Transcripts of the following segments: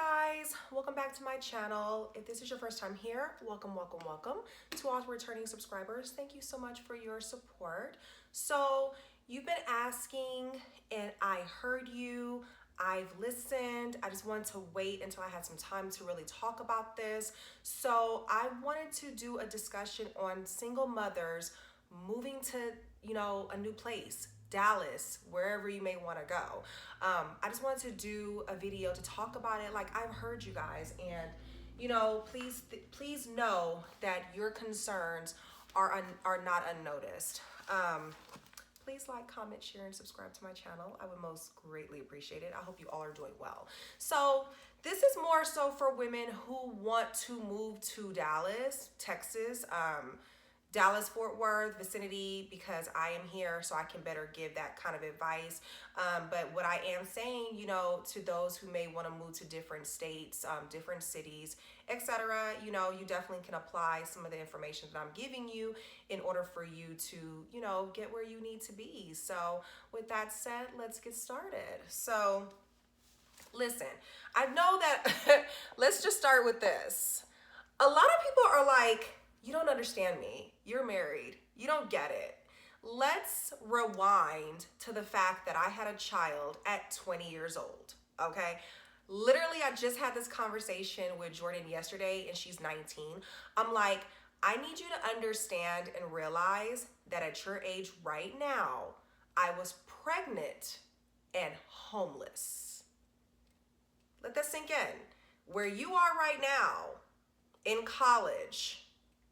guys, welcome back to my channel. If this is your first time here, welcome. To all returning subscribers, thank you so much for your support. So you've been asking and I heard you, I've listened. I just wanted to wait until I had some time to really talk about this. So I wanted to do a discussion on single mothers moving to, a new place, Dallas, wherever you may want to go. I just wanted to do a video to talk about it. Like, I've heard you guys, and please know that your concerns are not unnoticed. Please like, comment, share, and subscribe to my channel. I would most greatly appreciate it. I hope you all are doing well. So this is more so for women who want to move to Dallas, Texas, Dallas-Fort Worth vicinity, because I am here, so I can better give that kind of advice. But what I am saying, to those who may want to move to different states, different cities, etc., you definitely can apply some of the information that I'm giving you in order for you to, get where you need to be. So with that said, let's get started. So listen, I know that, let's just start with this. A lot of people are like, you don't understand me. You're married. You don't get it. Let's rewind to the fact that I had a child at 20 years old, okay? Literally, I just had this conversation with Jordan yesterday, and she's 19. I'm like, I need you to understand and realize that at your age right now, I was pregnant and homeless. Let that sink in. Where you are right now, in college,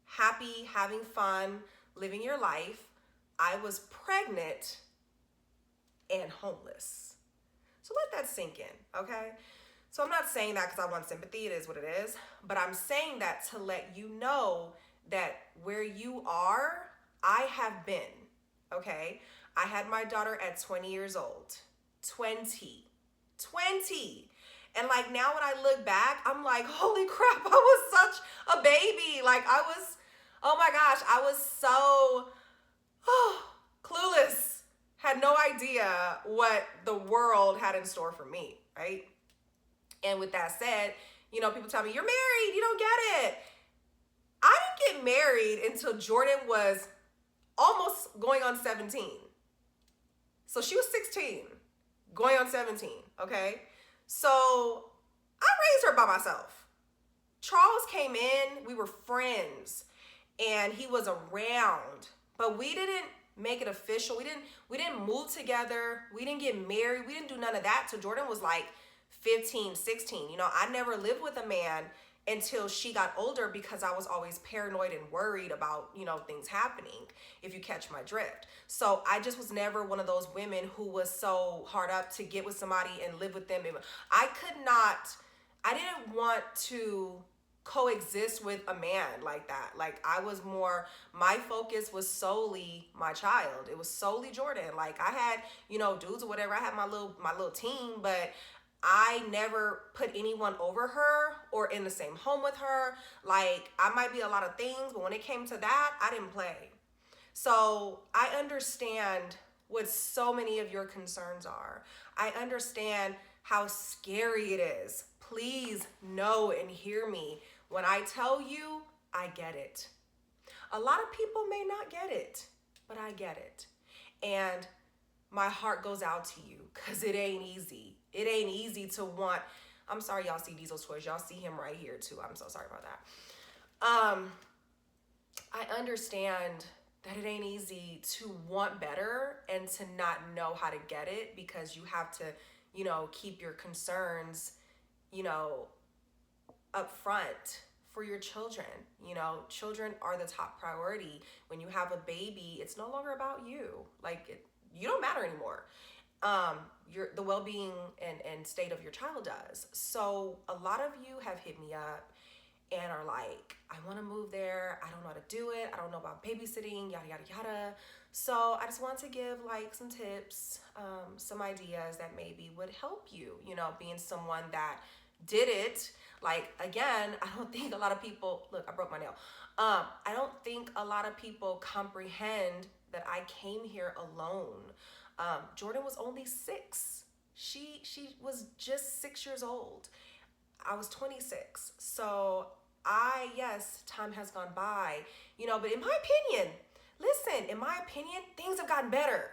happy, having fun, living your life, I was pregnant and homeless. So let that sink in, okay? So I'm not saying that because I want sympathy, it is what it is, but I'm saying that to let you know that where you are, I have been, okay? I had my daughter at 20 years old, 20. And like now when I look back, I'm like, holy crap, I was such a baby. Like oh my gosh, I was so clueless, had no idea what the world had in store for me, right? And with that said, people tell me, you're married, you don't get it. I didn't get married until Jordan was almost going on 17. So she was 16, going on 17, okay? So I raised her by myself. Charles came in, we were friends, and he was around, but we didn't make it official. We didn't move together. We didn't get married. We didn't do none of that till Jordan was like 15, 16. I never lived with a man until she got older because I was always paranoid and worried about, things happening, if you catch my drift. So I just was never one of those women who was so hard up to get with somebody and live with them. I didn't want to coexist with a man like that. Like my focus was solely my child. It was solely Jordan. Like I had, dudes or whatever. I had my little team, but I never put anyone over her or in the same home with her. Like I might be a lot of things, but when it came to that, I didn't play. So I understand what so many of your concerns are. I understand how scary it is. Please know and hear me. When I tell you, I get it. A lot of people may not get it, but I get it. And my heart goes out to you because it ain't easy. It ain't easy to want. I'm sorry y'all see Diesel's toys. Y'all see him right here too. I'm so sorry about that. I understand that it ain't easy to want better and to not know how to get it because you have to, keep your concerns, up front for your children. Children are the top priority. When you have a baby, it's no longer about you. You don't matter anymore. The well-being and state of your child does. So a lot of you have hit me up and are like, I want to move there. I don't know how to do it. I don't know about babysitting, yada, yada, yada. So I just want to give some tips, some ideas that maybe would help you, being someone that did it. Like, again, I don't think a lot of people, look, I broke my nail. I don't think a lot of people comprehend that I came here alone. Jordan was only 6. She was just 6 years old. I was 26. So yes, time has gone by, but in my opinion, listen, in my opinion, things have gotten better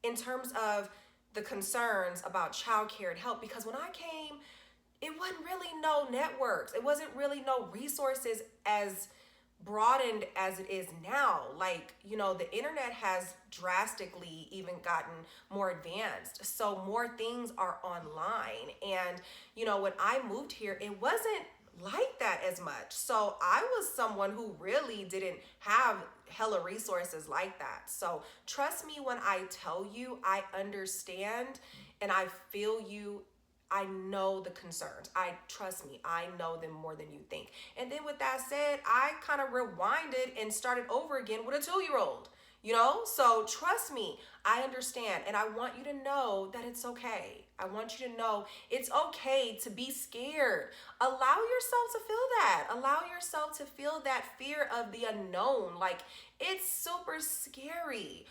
in terms of the concerns about childcare and help. Because when I came, it wasn't really no networks. It wasn't really no resources as broadened as it is now. Like, the internet has drastically even gotten more advanced. So more things are online. And, when I moved here, it wasn't like that as much. So I was someone who really didn't have hella resources like that. So trust me when I tell you, I understand and I feel you. I know the concerns. Trust me, I know them more than you think. And then with that said, I kind of rewinded and started over again with a 2-year-old, So trust me, I understand. And I want you to know that it's okay. I want you to know it's okay to be scared. Allow yourself to feel that. Allow yourself to feel that fear of the unknown. Like, it's super scary.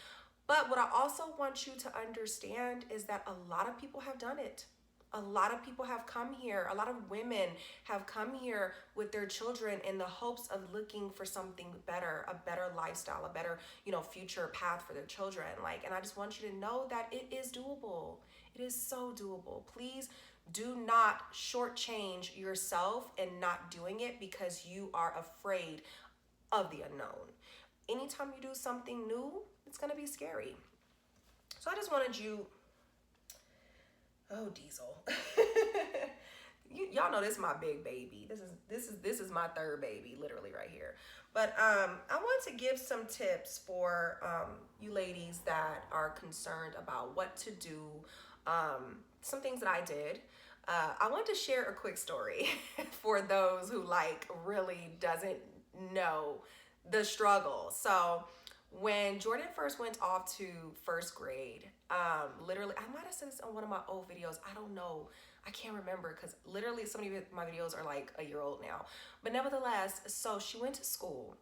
But what I also want you to understand is that a lot of people have done it. A lot of people have come here. A lot of women have come here with their children in the hopes of looking for something better, a better lifestyle, a better, future path for their children. And I just want you to know that it is doable. It is so doable. Please do not shortchange yourself in not doing it because you are afraid of the unknown. Anytime you do something new, it's going to be scary. So I just wanted you... Oh, Diesel. Y'all know this is my big baby. This is my third baby, literally right here. But I want to give some tips for you ladies that are concerned about what to do. Some things that I did. I want to share a quick story for those who really doesn't know the struggle. So when Jordan first went off to first grade, literally, I might have said this on one of my old videos. I don't know. I can't remember because literally so many of my videos are like a year old now. But nevertheless, so she went to school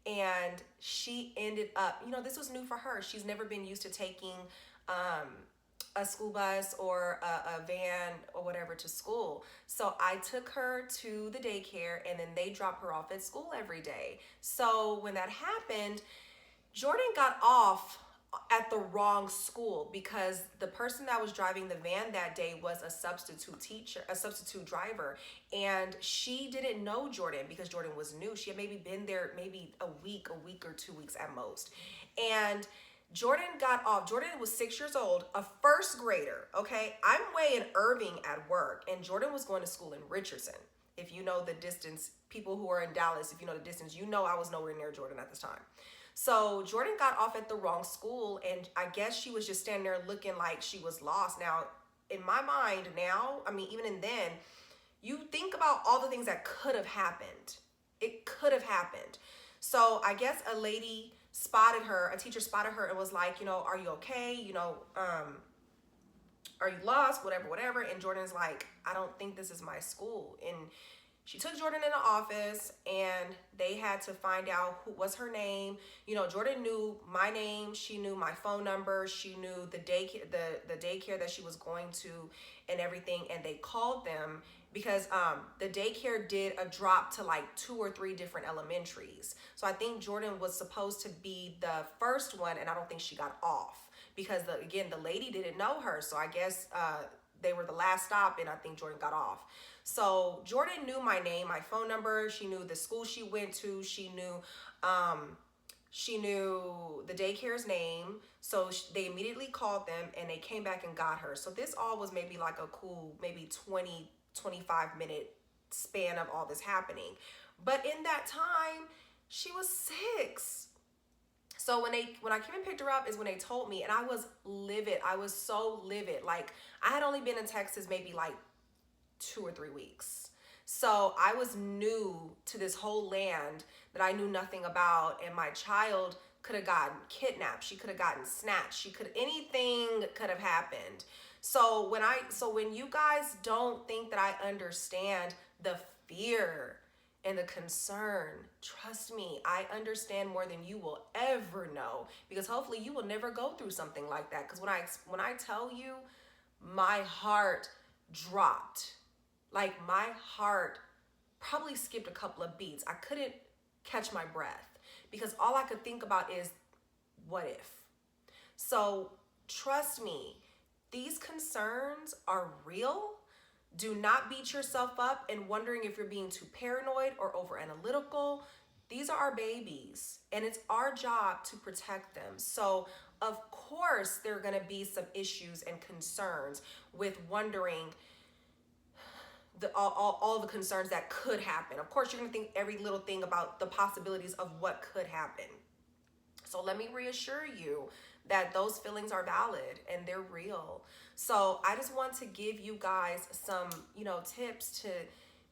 and she ended up, this was new for her. She's never been used to taking a school bus or a van or whatever to school. So I took her to the daycare and then they drop her off at school every day. So when that happened, Jordan got off at the wrong school because the person that was driving the van that day was a substitute driver. And she didn't know Jordan because Jordan was new. She had maybe been there maybe a week or 2 weeks at most. And Jordan got off. Jordan was 6 years old, a first grader, okay? I'm way in Irving at work, and Jordan was going to school in Richardson. If you know the distance, people who are in Dallas, if you know the distance, I was nowhere near Jordan at this time. So Jordan got off at the wrong school, and I guess she was just standing there looking like she was lost. Now, in my mind now, even in then, you think about all the things that could have happened. It could have happened. So I guess a teacher spotted her and was like, are you okay? Are you lost? Whatever. And Jordan's like, I don't think this is my school. And she took Jordan in the office and they had to find out who was her name. Jordan knew my name. She knew my phone number. She knew the daycare that she was going to and everything. And they called them because the daycare did a drop to 2 or 3 different elementaries. So I think Jordan was supposed to be the first one, and I don't think she got off because the lady didn't know her. So I guess they were the last stop, and I think Jordan got off. So Jordan knew my name, my phone number. She knew the school she went to. She knew the daycare's name. So they immediately called them and they came back and got her. So this all was maybe like a cool, maybe 20-25 minute span of all this happening. But in that time, she was 6. So when I came and picked her up is when they told me, and I was livid. I was so livid. I had only been in Texas maybe 2 or 3 weeks. So I was new to this whole land that I knew nothing about, and my child could have gotten kidnapped. She could have gotten snatched. Anything could have happened. So when you guys don't think that I understand the fear and the concern, trust me, I understand more than you will ever know, because hopefully you will never go through something like that. Because when I tell you, my heart dropped. Like my heart probably skipped a couple of beats. I couldn't catch my breath because all I could think about is what if? So trust me, these concerns are real. Do not beat yourself up and wondering if you're being too paranoid or over analytical. These are our babies and it's our job to protect them. So of course there are going to be some issues and concerns with wondering all the concerns that could happen. Of course, you're going to think every little thing about the possibilities of what could happen. So let me reassure you that those feelings are valid and they're real. So I just want to give you guys some, tips to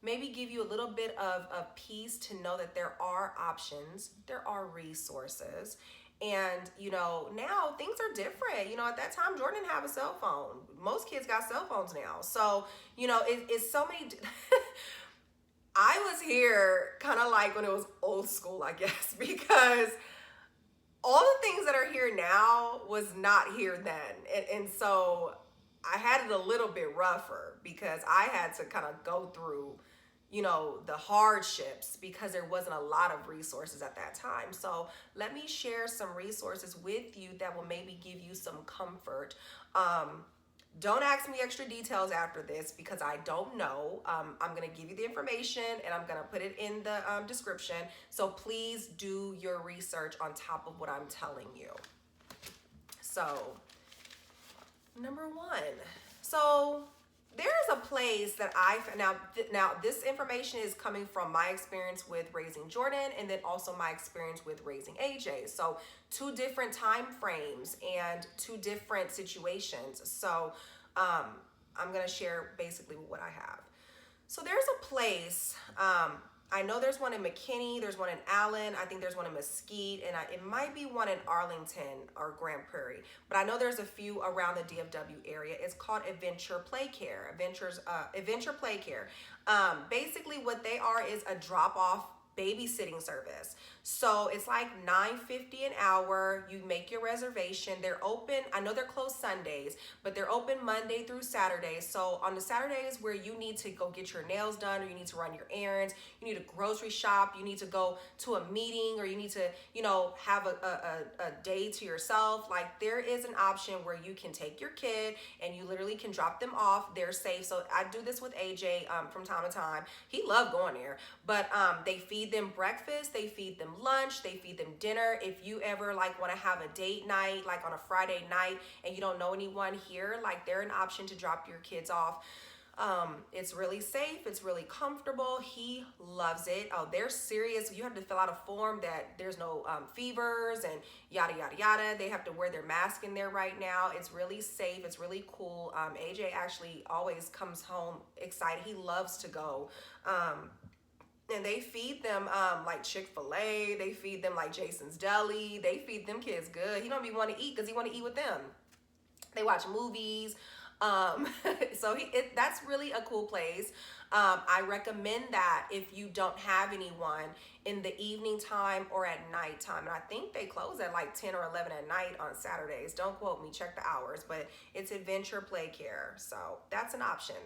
maybe give you a little bit of peace to know that there are options, there are resources. And, now things are different. At that time, Jordan didn't have a cell phone. Most kids got cell phones now. So, it's so many. I was here kind of like when it was old school, I guess, because all the things that are here now was not here then. And so I had it a little bit rougher because I had to kind of go through the hardships because there wasn't a lot of resources at that time. So let me share some resources with you that will maybe give you some comfort. Don't ask me extra details after this because I don't know. I'm going to give you the information and I'm going to put it in the description. So please do your research on top of what I'm telling you. So, number one. So, there's a place that now this information is coming from my experience with raising Jordan and then also my experience with raising AJ. So two different time frames and two different situations. So I'm going to share basically what I have. So there's a place, I know there's one in McKinney, there's one in Allen, I think there's one in Mesquite, and it might be one in Arlington or Grand Prairie, but I know there's a few around the DFW area. It's called Adventure Play Care. Adventure Play Care. Basically what they are is a drop-off babysitting service. So it's like $9.50 an hour. You make your reservation. They're open. I know they're closed Sundays, but they're open Monday through Saturday. So on the Saturdays where you need to go get your nails done or you need to run your errands, you need to grocery shop, you need to go to a meeting, or you need to, have a day to yourself, like there is an option where you can take your kid and you literally can drop them off. They're safe. So I do this with AJ from time to time. He loved going there, but they feed them breakfast, they feed them lunch, they feed them dinner. If you ever like want to have a date night, like on a Friday night, and you don't know anyone here, like they're an option to drop your kids off. It's really safe. It's really comfortable. He loves it. Oh, they're serious. You have to fill out a form that there's no fevers and yada, yada, yada. They have to wear their mask in there right now. It's really safe. It's really cool. AJ actually always comes home excited. He loves to go. And they feed them like Chick-fil-A. They feed them like Jason's Deli. They feed them kids good. He don't even want to eat because he want to eat with them. They watch movies. So that's really a cool place. I recommend that if you don't have anyone in the evening time or at nighttime. And I think they close at like 10 or 11 at night on Saturdays. Don't quote me, check the hours, but it's Adventure Play Care. So that's an option.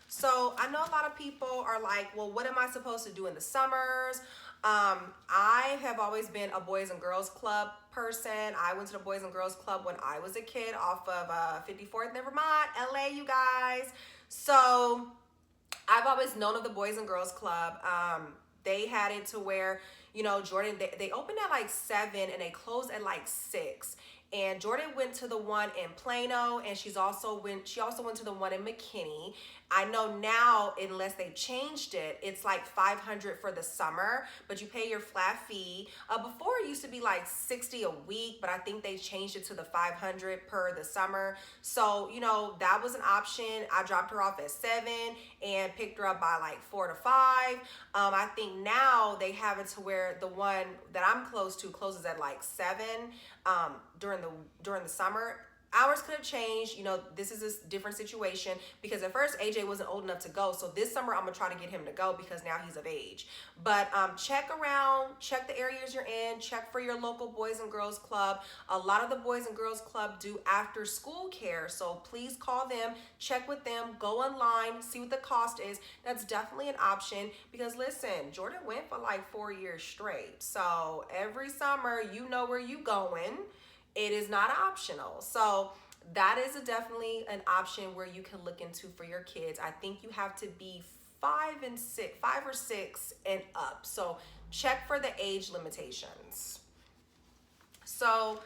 So I know a lot of people are like, well, what am I supposed to do in the summers? I have always been a Boys and Girls Club person. I went to the Boys and Girls Club when I was a kid off of 54th, never mind, LA, you guys. So I've always known of the Boys and Girls Club. They had it to where, Jordan, they opened at like 7 and they closed at like 6. And Jordan went to the one in Plano, and she also went to the one in McKinney. I know now, unless they changed it, it's like $500 for the summer, but you pay your flat fee. Before it used to be like $60 a week, but I think they changed it to the $500 per the summer. So, that was an option. I dropped her off at 7 and picked her up by like 4 to 5. I think now they have it to where the one that I'm close to closes at like 7 during the summer. hours could have changed. You know, this is a different situation because at first AJ wasn't old enough to go. So this summer I'm gonna try to get him to go because now he's of age. But check around, check the areas you're in, check for your local Boys and Girls Club. A lot of the Boys and Girls Club do after school care. So please call them, check with them, go online, see what the cost is. That's definitely an option because listen, Jordan went for like 4 years straight. So every summer, you know where you going. It is not optional. So that is definitely an option where you can look into for your kids. I think you have to be 5 or 6 and up. So check for the age limitations. So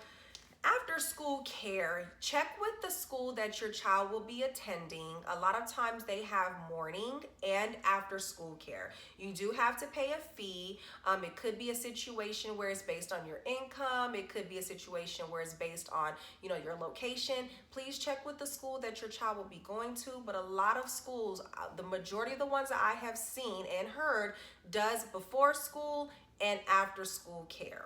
after school care, check with the school that your child will be attending. A lot of times they have morning and after school care. You do have to pay a fee. It could be a situation where it's based on your income. It could be a situation where it's based on, you know, your location. Please check with the school that your child will be going to. But a lot of schools, the majority of the ones that I have seen and heard, does before school and after school care.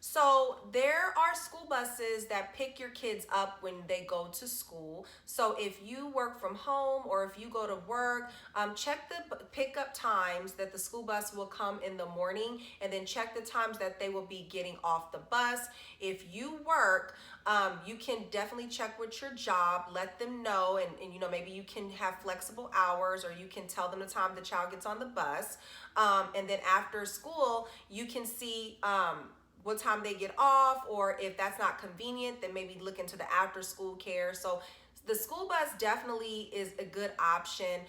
So there are school buses that pick your kids up when they go to school. So if you work from home or if you go to work, check the pickup times that the school bus will come in the morning, and then check the times that they will be getting off the bus. If you work, you can definitely check with your job, let them know, and you know, maybe you can have flexible hours, or you can tell them the time the child gets on the bus. And then after school, you can see what time they get off, or if that's not convenient, then maybe look into the after school care. So the school bus definitely is a good option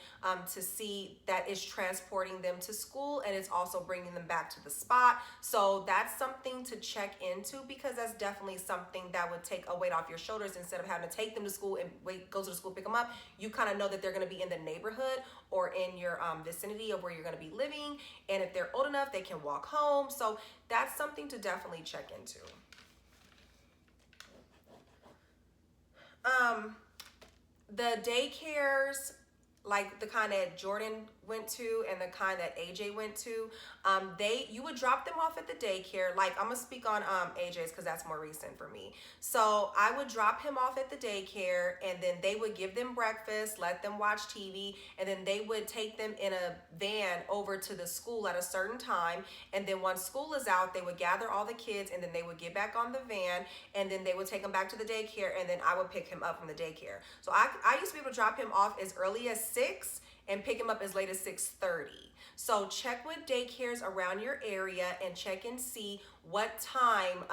to see that it's transporting them to school and it's also bringing them back to the spot. So that's something to check into, because that's definitely something that would take a weight off your shoulders. Instead of having to take them to school and go to the school, pick them up, you kind of know that they're going to be in the neighborhood or in your vicinity of where you're going to be living. And if they're old enough, they can walk home. So that's something to definitely check into. The daycares, like the kind that Jordan went to and the kind that AJ went to, you would drop them off at the daycare. Like, I'm gonna speak on AJ's because that's more recent for me. So I would drop him off at the daycare, and then they would give them breakfast, let them watch TV, and then they would take them in a van over to the school at a certain time. And then once school is out, they would gather all the kids, and then they would get back on the van, and then they would take him back to the daycare, and then I would pick him up from the daycare. So I used to be able to drop him off as early as 6 and pick him up as late as 6:30. So check with daycares around your area and check and see what time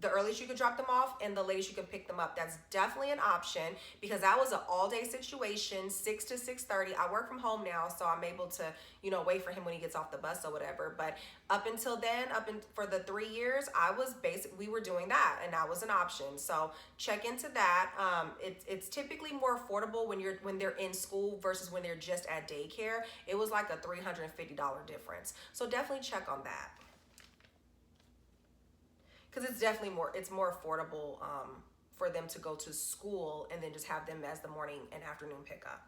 the earliest you could drop them off and the latest you can pick them up. That's definitely an option, because that was an all-day situation, 6 to 6:30. I work from home now, so I'm able to, you know, wait for him when he gets off the bus or whatever. But up until then, for the 3 years, we were doing that, and that was an option. So check into that. It's typically more affordable when they're in school versus when they're just at daycare. It was like a $350 difference. So definitely check on that, because it's more affordable for them to go to school and then just have them as the morning and afternoon pickup.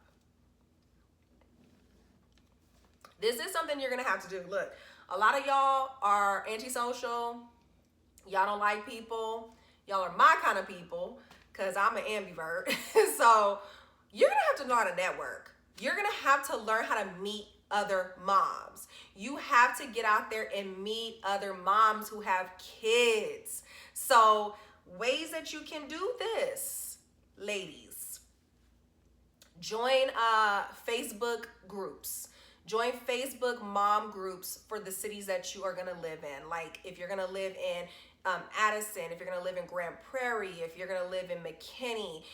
This is something you're gonna have to do. Look, a lot of y'all are antisocial. Y'all don't like people. Y'all are my kind of people, because I'm an ambivert. So you're gonna have to learn how to network. You're gonna have to learn how to meet other moms. You have to get out there and meet other moms who have kids. So ways that you can do this, ladies: join Facebook groups. Join Facebook mom groups for the cities that you are gonna live in. Like if you're gonna live in Addison, if you're gonna live in Grand Prairie, if you're gonna live in McKinney,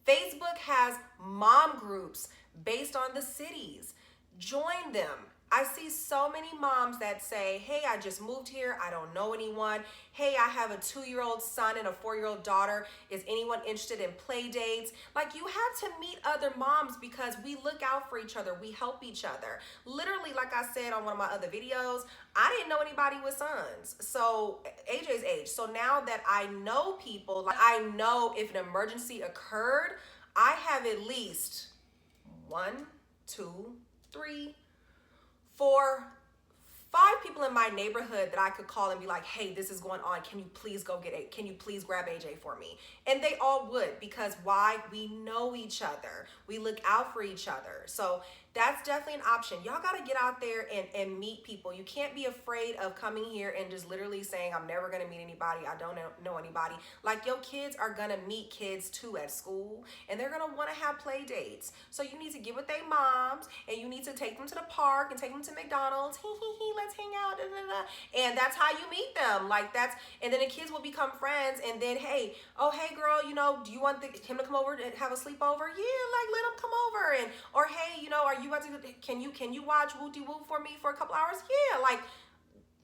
Facebook has mom groups based on the cities. Join them. I see so many moms that say, hey, I just moved here, I don't know anyone. Hey, I have a 2-year-old son and a 4-year-old daughter. Is anyone interested in play dates? Like, you have to meet other moms, because we look out for each other. We help each other. Literally, like I said on one of my other videos, I didn't know anybody with sons. So AJ's age. So now that I know people, like I know if an emergency occurred, I have at least 1, 2, 3, 4, 5 people in my neighborhood that I could call and be like, hey, this is going on. Can you please go get it? Can you please grab AJ for me? And they all would, because why? We know each other. We look out for each other. So that's definitely an option. Y'all got to get out there and meet people. You can't be afraid of coming here and just literally saying, I'm never going to meet anybody. I don't know anybody. Like, your kids are going to meet kids too at school, and they're going to want to have play dates. So you need to get with their moms, and you need to take them to the park and take them to McDonald's. Let's hang out. Da, da, da. And that's how you meet them. Like, that's, and then the kids will become friends. And then, hey, oh, hey girl, you know, do you want him to come over and have a sleepover? Yeah, like, let him come over. And, or hey, you know, are you about to, can you watch Wooty Woo for me for a couple hours? Yeah, like,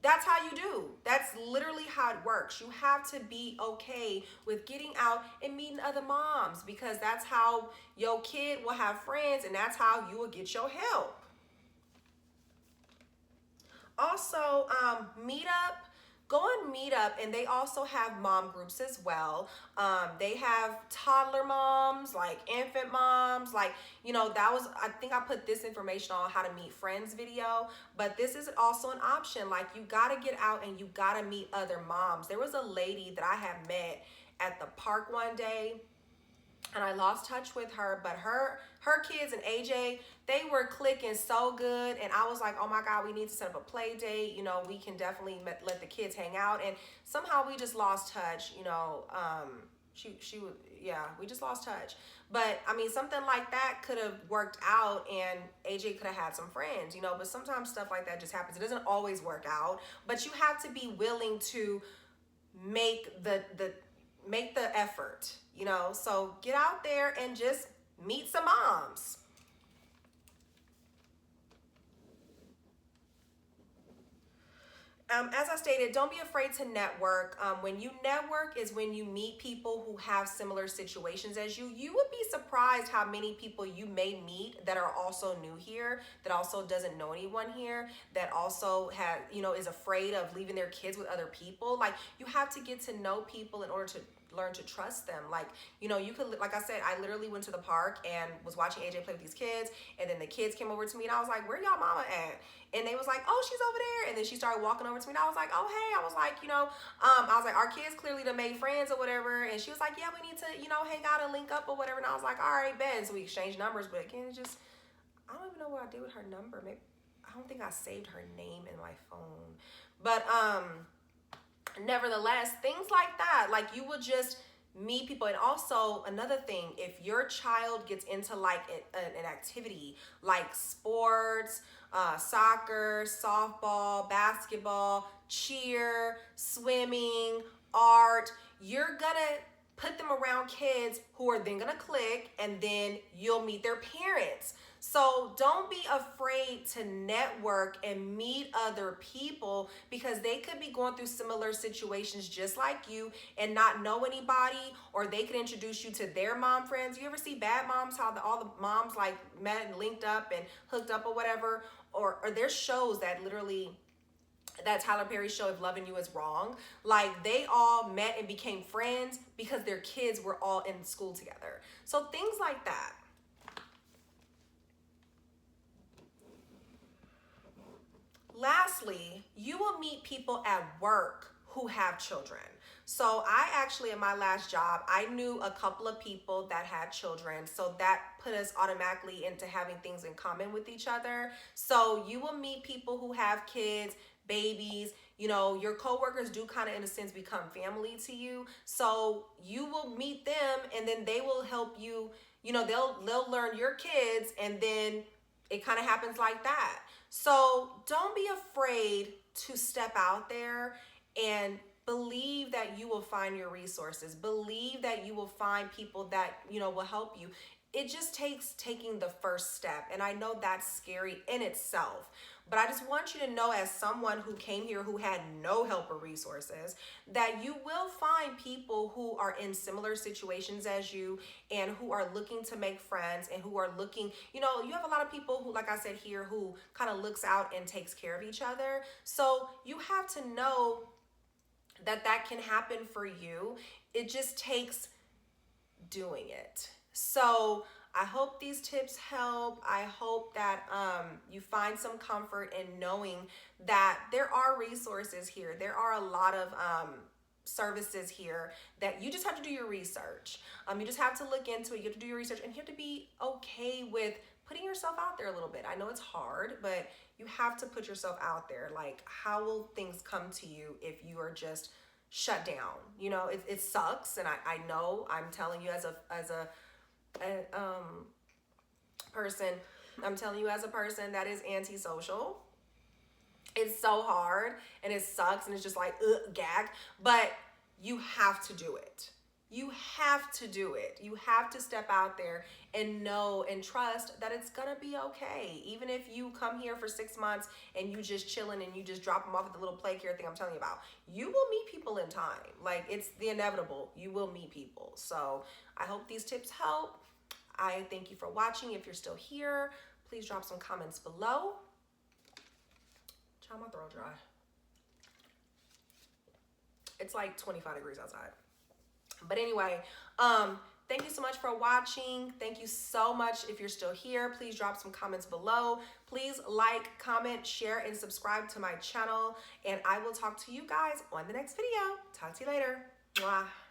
that's how you do. That's literally how it works. You have to be okay with getting out and meeting other moms, because that's how your kid will have friends, and that's how you will get your help. Also, Meetup. Go on Meetup, and they also have mom groups as well. They have toddler moms, like infant moms, like, you know, that was, I think I put this information on how to meet friends video, but this is also an option. Like, you gotta get out and you gotta meet other moms. There was a lady that I had met at the park one day, and I lost touch with her, but her kids and AJ, they were clicking so good, and I was like, oh my God, we need to set up a play date. You know, we can definitely let the kids hang out, and somehow we just lost touch. You know, she would, yeah, we just lost touch. But I mean, something like that could have worked out, and AJ could have had some friends, you know, but sometimes stuff like that just happens. It doesn't always work out, but you have to be willing to make the effort, you know. So get out there and just meet some moms. As I stated, don't be afraid to network. When you network is when you meet people who have similar situations as you. You would be surprised how many people you may meet that are also new here, that also doesn't know anyone here, that also has, you know, is afraid of leaving their kids with other people. Like, you have to get to know people in order to learn to trust them. Like, you know, you could, like I said, I literally went to the park and was watching AJ play with these kids, and then the kids came over to me, and I was like, where y'all mama at? And they was like, oh, she's over there. And then she started walking over to me, and I was like, oh, hey. I was like, you know, I was like, our kids clearly done made friends or whatever. And she was like, yeah, we need to, you know, hang out and link up or whatever. And I was like, all right, Ben. So we exchanged numbers, but again, just, I don't even know what I did with her number. Maybe, I don't think I saved her name in my phone. But nevertheless, things like that, like, you will just meet people. And also another thing, if your child gets into like an activity like sports, soccer, softball, basketball, cheer, swimming, art, you're gonna put them around kids who are then gonna click, and then you'll meet their parents. So don't be afraid to network and meet other people, because they could be going through similar situations just like you and not know anybody, or they could introduce you to their mom friends. You ever see Bad Moms, how all the moms like met and linked up and hooked up or whatever? Or there's shows that literally, that Tyler Perry show, If Loving You Is Wrong, like, they all met and became friends because their kids were all in school together. So things like that. Lastly, you will meet people at work who have children. So I actually, in my last job, I knew a couple of people that had children. So that put us automatically into having things in common with each other. So you will meet people who have kids, babies. You know, your coworkers do kind of, in a sense, become family to you. So you will meet them, and then they will help you. You know, they'll learn your kids, and then it kind of happens like that. So don't be afraid to step out there and believe that you will find your resources. Believe that you will find people that, you know, will help you. It just takes taking the first step. And I know that's scary in itself, but I just want you to know, as someone who came here who had no help or resources, that you will find people who are in similar situations as you, and who are looking to make friends, and who are looking, you know, you have a lot of people who, like I said here, who kind of looks out and takes care of each other. So you have to know that that can happen for you. It just takes doing it. So I hope these tips help. I hope that you find some comfort in knowing that there are resources here. There are a lot of services here that you just have to do your research. You just have to look into it. You have to do your research, and you have to be okay with putting yourself out there a little bit. I know it's hard, but you have to put yourself out there. Like, how will things come to you if you are just shut down? You know, it sucks, and I know I'm telling you as a person, I'm telling you as a person that is antisocial. It's so hard and it sucks and it's just like, gag, but you have to do it. You have to do it. You have to step out there and know and trust that it's gonna be okay. Even if you come here for 6 months and you just chilling and you just drop them off at the little play care thing I'm telling you about, you will meet people in time. Like, it's the inevitable. You will meet people. So I hope these tips help. I thank you for watching. If you're still here, please drop some comments below. Child, my throat dry. It's like 25 degrees outside. But anyway, thank you so much for watching. Thank you so much. If you're still here, please drop some comments below. Please like, comment, share, and subscribe to my channel. And I will talk to you guys on the next video. Talk to you later. Mwah.